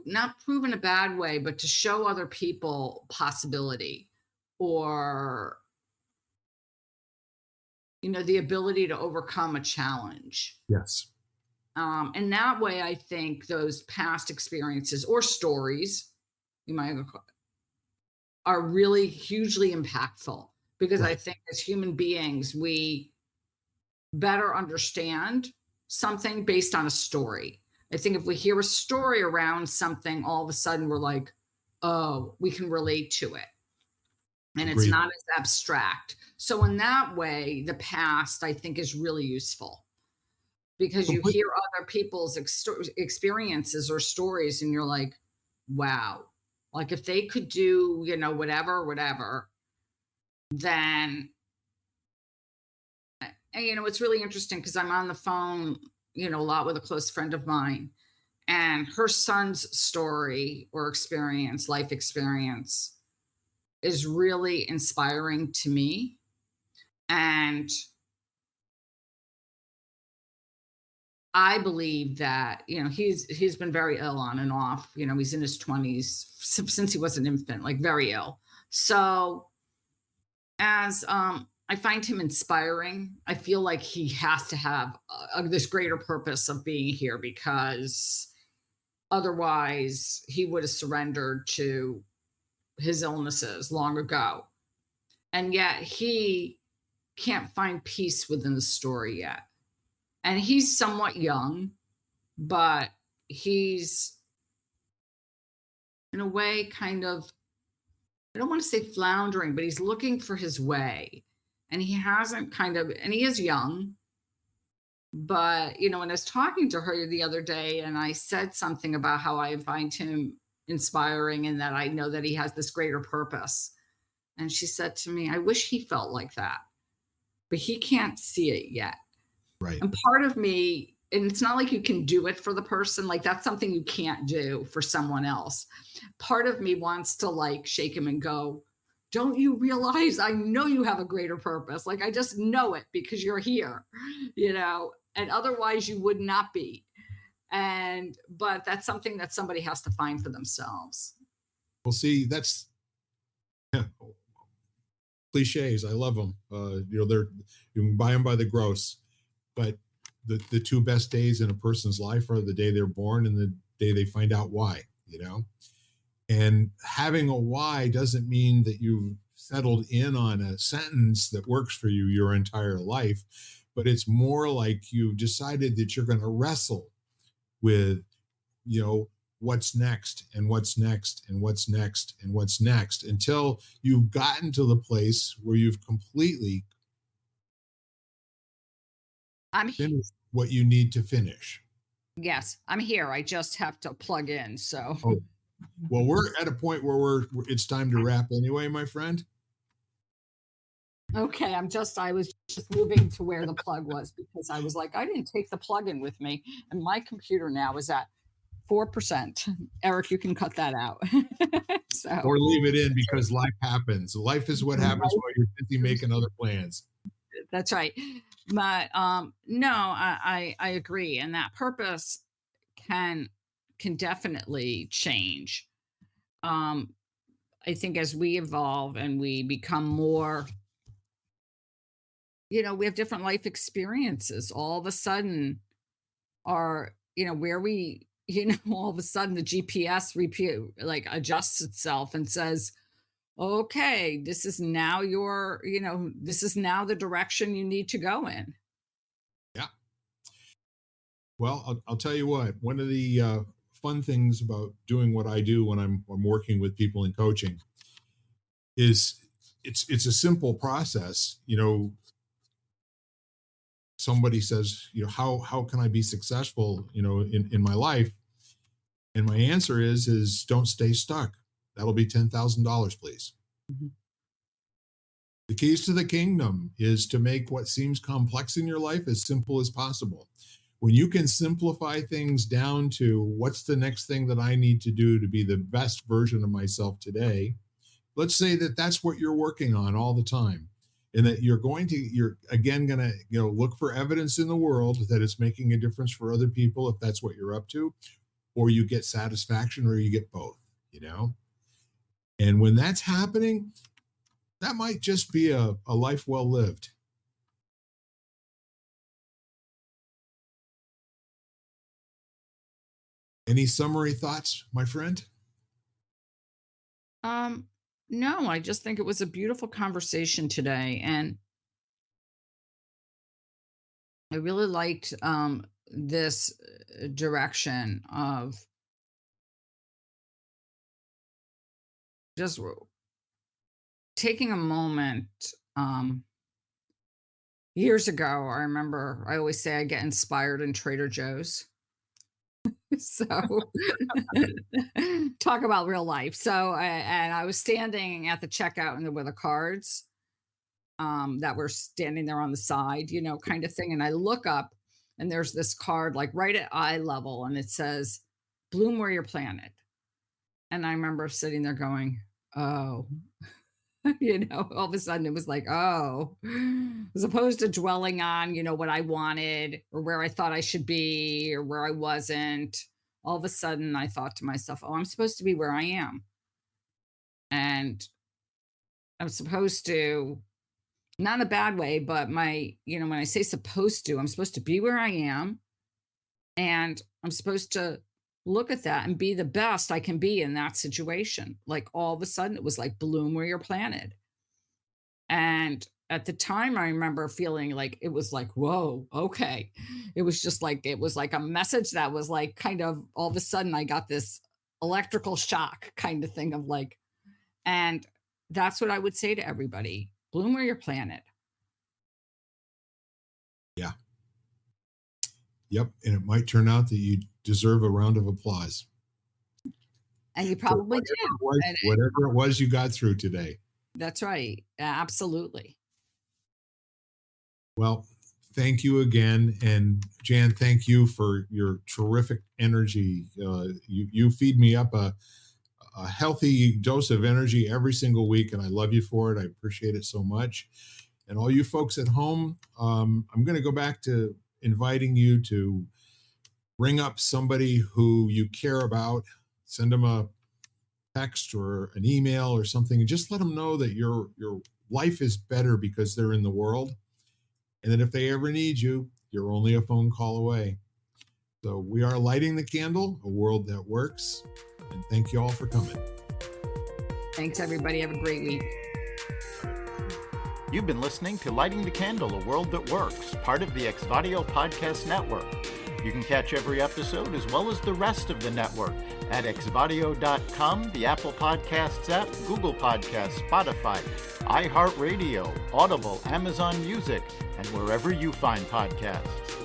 not prove in a bad way, but to show other people possibility or, the ability to overcome a challenge. Yes. And that way, I think those past experiences or stories, you might are really hugely impactful because I Right. think as human beings, we better understand something based on a story. I think if we hear a story around something, all of a sudden we're like, oh, we can relate to it. And it's Agreed. not as abstract. So, in that way, the past, I think, is really useful because you Complete. hear other people's experiences or stories and you're like, wow, like if they could do, whatever, whatever, then, and, it's really interesting because I'm on the phone, a lot with a close friend of mine, and her son's story or experience, life experience, is really inspiring to me. And I believe that, he's been very ill on and off. He's in his 20s since he was an infant, like very ill. So as I find him inspiring, I feel like he has to have this greater purpose of being here because otherwise he would have surrendered to his illnesses long ago. And yet he can't find peace within the story yet. And he's somewhat young, but he's in a way kind of, I don't want to say floundering, but he's looking for his way. And he hasn't and he is young, but, when I was talking to her the other day and I said something about how I find him inspiring and that I know that he has this greater purpose. And she said to me, I wish he felt like that, but he can't see it yet. Right. And part of me, and it's not like you can do it for the person, like that's something you can't do for someone else. Part of me wants to like shake him and go, don't you realize I know you have a greater purpose? Like I just know it because you're here, and otherwise you would not be. But that's something that somebody has to find for themselves. Well, see, that's cliches. I love them. They're you can buy them by the gross, but the two best days in a person's life are the day they're born and the day they find out why. And having a why doesn't mean that you've settled in on a sentence that works for you your entire life, but it's more like you've decided that you're going to wrestle with, you know, what's next and what's next and what's next and what's next until you've gotten to the place where you've completely I'm he- finished what you need to finish. yes, I'm here. I just have to plug in. So Oh, well, we're at a point where it's time to wrap anyway, my friend. okay, I was just moving to where the plug was because I was like, I didn't take the plug in with me. And my computer now is at 4%. Eric, you can cut that out. So Or leave it in because life happens. Life is what happens while you're busy making other plans. that's right. But no, I agree. And that purpose can can definitely change. Um, I think as we evolve and we become more, we have different life experiences. All of a sudden, where we, all of a sudden the GPS repeat like adjusts itself and says, okay, this is now this is now the direction you need to go in. Yeah. Well, I'll tell you what. One of the fun things about doing what I do when I'm working with people in coaching is it's a simple process. Somebody says, how can I be successful, in my life? And my answer is don't stay stuck. That'll be $10,000, please. Mhm. The keys to the kingdom is to make what seems complex in your life as simple as possible. When you can simplify things down to what's the next thing that I need to do to be the best version of myself today, let's say that that's what you're working on all the time, and that you're again going to, look for evidence in the world that it's making a difference for other people, if that's what you're up to, or you get satisfaction, or you get both. And when that's happening, that might just be a life well lived. Any summary thoughts, my friend? Um, no, I just think it was a beautiful conversation today, and I really liked this direction of just taking a moment. Um, Years ago, I remember I always say I get inspired in Trader Joe's. So talk about real life. And I was standing at the checkout and there were the cards that were standing there on the side, kind of thing. And I look up and there's this card like right at eye level and it says, "Bloom where you're planted." And I remember sitting there going, "Oh," all of a sudden it was like, "Oh," as opposed to dwelling on, what I wanted or where I thought I should be or where I wasn't. All of a sudden I thought to myself, "Oh, I'm supposed to be where I am." And I'm supposed to, not in a bad way, but when I say supposed to, I'm supposed to be where I am and I'm supposed to look at that and be the best I can be in that situation. Like all of a sudden, it was like bloom where you're planted. And at the time, I remember feeling like it was like, whoa, okay. It was just like, it was like a message that was like kind of all of a sudden, I got this electrical shock kind of thing of like, and that's what I would say to everybody: bloom where you're planted. Yeah. Yep. And it might turn out that you deserve a round of applause And you for probably do. And whatever it was you got through today. that's right. Absolutely. Well, thank you again. And Jan, thank you for your terrific energy. You feed me up a healthy dose of energy every single week, and I love you for it. I appreciate it so much. And all you folks at home, I'm going to go back to inviting you to ring up somebody who you care about, send them a text or an email or something, and just let them know that your life is better because they're in the world, and that if they ever need you, you're only a phone call away. So we are lighting the candle, a world that works. And thank you all for coming. Thanks, everybody. Have a great week. You've been listening to Lighting the Candle, a World That Works, part of the Exvadio Podcast Network. You can catch every episode as well as the rest of the network at exvadio.com, the Apple Podcasts app, Google Podcasts, Spotify, iHeartRadio, Audible, Amazon Music, and wherever you find podcasts.